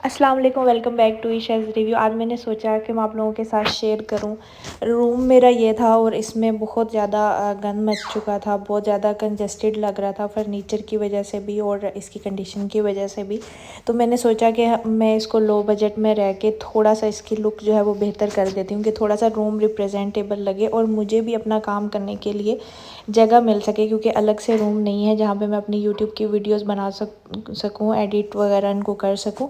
अस्सलाम वालेकुम, welcome back to Isha's review. आज मैंने सोचा कि मैं आप लोगों के साथ शेयर करूं। रूम मेरा ये था और इसमें बहुत ज़्यादा गंद मच चुका था, बहुत ज़्यादा कंजस्टेड लग रहा था फर्नीचर की वजह से भी और इसकी कंडीशन की वजह से भी। तो मैंने सोचा कि मैं इसको लो बजट में रह के थोड़ा सा इसकी लुक जो है वो बेहतर कर देती हूँ कि थोड़ा सा रूम रिप्रेजेंटेबल लगे और मुझे भी अपना काम करने के लिए जगह मिल सके, क्योंकि अलग से रूम नहीं है जहाँ पे मैं अपनी यूट्यूब की वीडियोस बना सकूँ, एडिट वगैरह इनको कर सकूँ।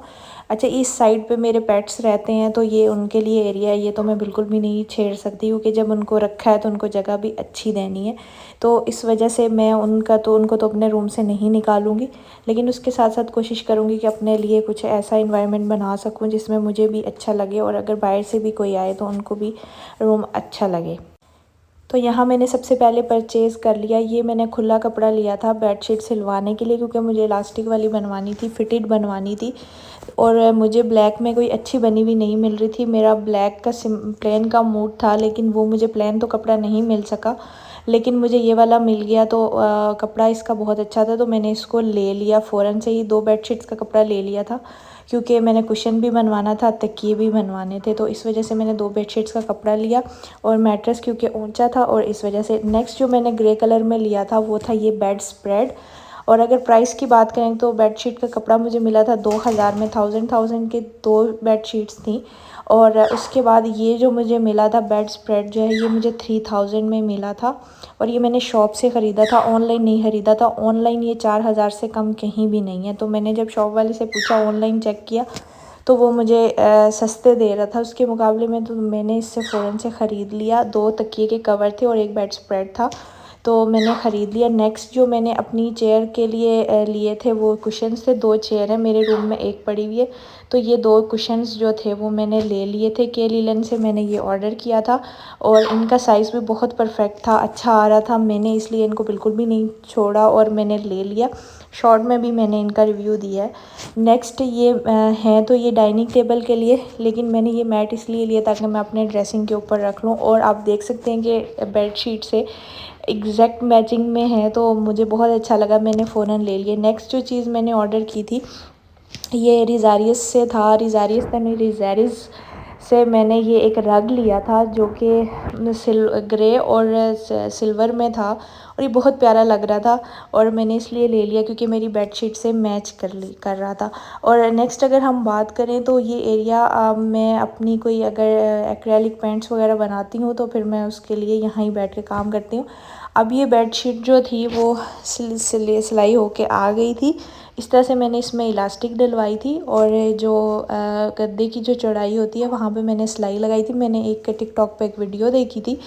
अच्छा, इस साइड पे मेरे पेट्स रहते हैं तो ये उनके लिए एरिया है, ये तो मैं बिल्कुल भी नहीं छेड़ सकती क्योंकि जब उनको रखा है तो उनको जगह भी अच्छी देनी है। तो इस वजह से मैं उनको तो अपने रूम से नहीं निकालूंगी, लेकिन उसके साथ साथ कोशिश करूँगी कि अपने लिए कुछ ऐसा इन्वायरमेंट बना सकूँ जिसमें मुझे भी अच्छा लगे और अगर बाहर से भी कोई आए तो उनको भी रूम अच्छा लगे। तो यहाँ मैंने सबसे पहले परचेज़ कर लिया, ये मैंने खुला कपड़ा लिया था बेडशीट सिलवाने के लिए, क्योंकि मुझे इलास्टिक वाली बनवानी थी, फिटेड बनवानी थी और मुझे ब्लैक में कोई अच्छी बनी हुई नहीं मिल रही थी। मेरा ब्लैक का प्लेन का मूड था, लेकिन वो मुझे प्लेन तो कपड़ा नहीं मिल सका, लेकिन मुझे ये वाला मिल गया। तो कपड़ा इसका बहुत अच्छा था तो मैंने इसको ले लिया, फ़ौरन से ही 2 बेडशीट्स का कपड़ा ले लिया था, क्योंकि मैंने कुशन भी बनवाना था, तकिए भी बनवाने थे। तो इस वजह से मैंने 2 बेडशीट्स का कपड़ा लिया और मैट्रेस क्योंकि ऊंचा था और इस वजह से। नेक्स्ट जो मैंने ग्रे कलर में लिया था वो था ये बेड स्प्रेड। और अगर प्राइस की बात करें तो बेडशीट का कपड़ा मुझे मिला था 2000 में, थाउजेंड के 2 बेडशीट्स थी। और उसके बाद ये जो मुझे मिला था बेड स्प्रेड जो है ये मुझे 3000 में मिला था और ये मैंने शॉप से ख़रीदा था, ऑनलाइन नहीं ख़रीदा था। ऑनलाइन ये 4000 से कम कहीं भी नहीं है। तो मैंने जब शॉप वाले से पूछा, ऑनलाइन चेक किया तो वो मुझे सस्ते दे रहा था उसके मुकाबले में, तो मैंने इससे फ़ौरन से ख़रीद लिया। 2 तकिए के कवर थे और एक बेड स्प्रेड था तो मैंने ख़रीद लिया। नेक्स्ट जो मैंने अपनी चेयर के लिए लिए थे वो कुशन्स थे। 2 चेयर हैं मेरे रूम में, एक पड़ी हुई है, तो ये 2 कुशन्स जो थे वो मैंने ले लिए थे। केलीलन से मैंने ये ऑर्डर किया था और इनका साइज़ भी बहुत परफेक्ट था, अच्छा आ रहा था। मैंने इसलिए इनको बिल्कुल भी नहीं छोड़ा और मैंने ले लिया। शॉर्ट में भी मैंने इनका रिव्यू दिया है। नेक्स्ट ये हैं तो ये डाइनिंग टेबल के लिए, लेकिन मैंने ये मैट इसलिए लिया ताकि मैं अपने ड्रेसिंग के ऊपर रख लूँ। और आप देख सकते हैं कि बेडशीट से एग्जैक्ट मैचिंग में है तो मुझे बहुत अच्छा लगा, मैंने फ़ौरन ले लिया। नेक्स्ट जो चीज़ मैंने ऑर्डर की थी ये रिज़ारियस से था, रिज़ारियस था नहीं, रिज़ारिस से मैंने ये एक रग लिया था जो कि ग्रे और सिल्वर में था और ये बहुत प्यारा लग रहा था और मैंने इसलिए ले लिया क्योंकि मेरी बेडशीट से मैच कर रहा था। और नेक्स्ट अगर हम बात करें तो ये एरिया मैं अपनी कोई अगर एक्रेलिक पेंट्स वगैरह बनाती हूँ तो फिर मैं उसके लिए यहाँ ही बैठ के काम करती हूँ। अब ये बेडशीट जो थी वो सिलाई होके आ गई थी। इस तरह से मैंने इसमें इलास्टिक डलवाई थी और जो गद्दे की जो चौड़ाई होती है वहाँ पे मैंने सिलाई लगाई थी। मैंने एक टिकटॉक पे एक वीडियो देखी थी,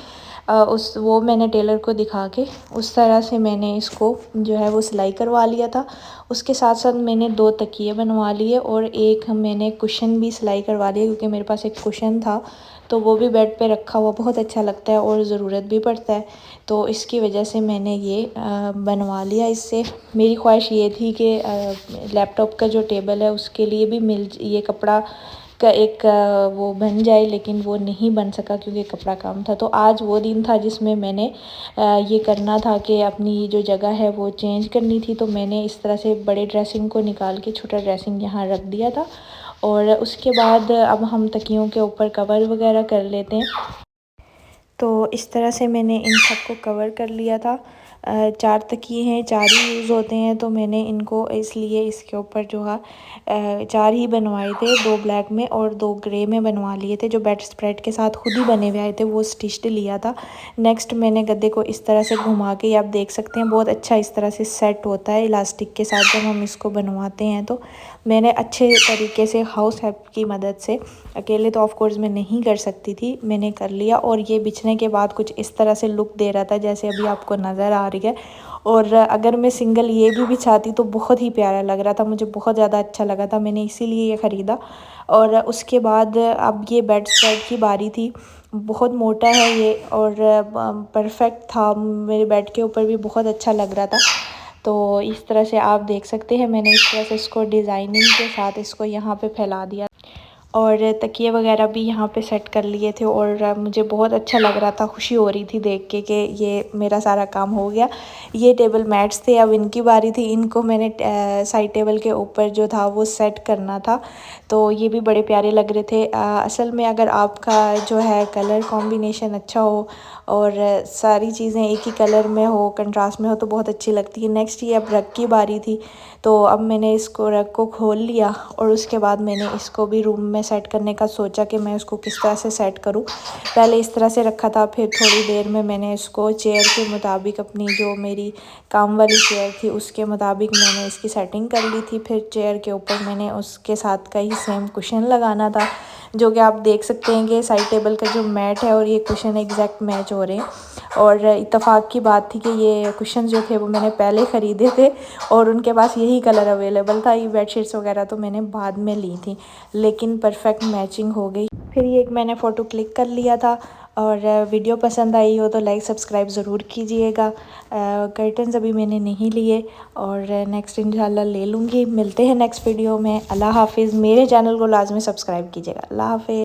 वो मैंने टेलर को दिखा के उस तरह से मैंने इसको जो है वो सिलाई करवा लिया था। उसके साथ साथ मैंने 2 तकिए बनवा लिए और एक मैंने कुशन भी सिलाई करवा लिया, क्योंकि मेरे पास एक कुशन था तो वो भी बेड पे रखा हुआ बहुत अच्छा लगता है और ज़रूरत भी पड़ता है, तो इसकी वजह से मैंने ये बनवा लिया। इससे मेरी ख्वाहिश ये थी कि लैपटॉप का जो टेबल है उसके लिए भी ये कपड़ा का एक वो बन जाए, लेकिन वो नहीं बन सका क्योंकि कपड़ा कम था। तो आज वो दिन था जिसमें मैंने ये करना था कि अपनी जो जगह है वो चेंज करनी थी। तो मैंने इस तरह से बड़े ड्रेसिंग को निकाल के छोटा ड्रेसिंग यहाँ रख दिया था और उसके बाद अब हम तकियों के ऊपर कवर वगैरह कर लेते हैं। तो इस तरह से मैंने इन सबको कवर कर लिया था। 4 तकिए हैं, 4 ही यूज़ होते हैं तो मैंने इनको इसलिए इसके ऊपर जो है 4 ही बनवाए थे, 2 ब्लैक में और 2 ग्रे में बनवा लिए थे। जो बेड स्प्रेड के साथ खुद ही बने हुए आए थे वो स्टिच्ड लिया था। नेक्स्ट मैंने गद्दे को इस तरह से घुमा के, आप देख सकते हैं बहुत अच्छा इस तरह से सेट होता है इलास्टिक के साथ जब हम इसको बनवाते हैं। तो मैंने अच्छे तरीके से हाउस हेल्प की मदद से, अकेले तो ऑफ कोर्स मैं नहीं कर सकती थी, मैंने कर लिया। और ये बिछने के बाद कुछ इस तरह से लुक दे रहा था जैसे अभी आपको नज़र आ रही है। और अगर मैं सिंगल ये भी बिछाती तो बहुत ही प्यारा लग रहा था, मुझे बहुत ज़्यादा अच्छा लगा था, मैंने इसीलिए ये ख़रीदा। और उसके बाद अब ये बेड स्प्रेड की बारी थी। बहुत मोटा है ये और परफेक्ट था, मेरे बेड के ऊपर भी बहुत अच्छा लग रहा था। तो इस तरह से आप देख सकते हैं मैंने इस तरह से इसको डिज़ाइनिंग के साथ इसको यहाँ पे फैला दिया और तकिए वगैरह भी यहाँ पे सेट कर लिए थे और मुझे बहुत अच्छा लग रहा था, खुशी हो रही थी देख के कि ये मेरा सारा काम हो गया। ये टेबल मैट्स थे, अब इनकी बारी थी। इनको मैंने साइड टेबल के ऊपर जो था वो सेट करना था, तो ये भी बड़े प्यारे लग रहे थे। असल में अगर आपका जो है कलर कॉम्बिनेशन अच्छा हो और सारी चीज़ें एक ही कलर में हो, कंट्रास्ट में हो, तो बहुत अच्छी लगती है। नेक्स्ट ये अब रग की बारी थी, तो अब मैंने इसको रग को खोल लिया और उसके बाद मैंने इसको भी रूम में सेट करने का सोचा कि मैं उसको किस तरह से सेट करूं। पहले इस तरह से रखा था, फिर थोड़ी देर में मैंने इसको चेयर के मुताबिक, अपनी जो मेरी काम वाली चेयर थी उसके मुताबिक मैंने इसकी सेटिंग कर ली थी। फिर चेयर के ऊपर मैंने उसके साथ का ही सेम कुशन लगाना था, जो कि आप देख सकते हैं कि साइड टेबल का जो मैट है और ये कुशन एग्जैक्ट मैच हो रहे हैं। और इत्तेफाक की बात थी कि ये कुशन जो थे वो मैंने पहले ख़रीदे थे और उनके पास यही कलर अवेलेबल था। ये बेडशीट्स वगैरह तो मैंने बाद में ली थी, लेकिन परफेक्ट मैचिंग हो गई। फिर ये एक मैंने फ़ोटो क्लिक कर लिया था। और वीडियो पसंद आई हो तो लाइक सब्सक्राइब ज़रूर कीजिएगा। कर्टन्स अभी मैंने नहीं लिए और नेक्स्ट इंशाल्लाह ले लूँगी। मिलते हैं नेक्स्ट वीडियो में। अल्लाह हाफिज़। मेरे चैनल को लाजमी सब्सक्राइब कीजिएगा। अल्लाह हाफिज़।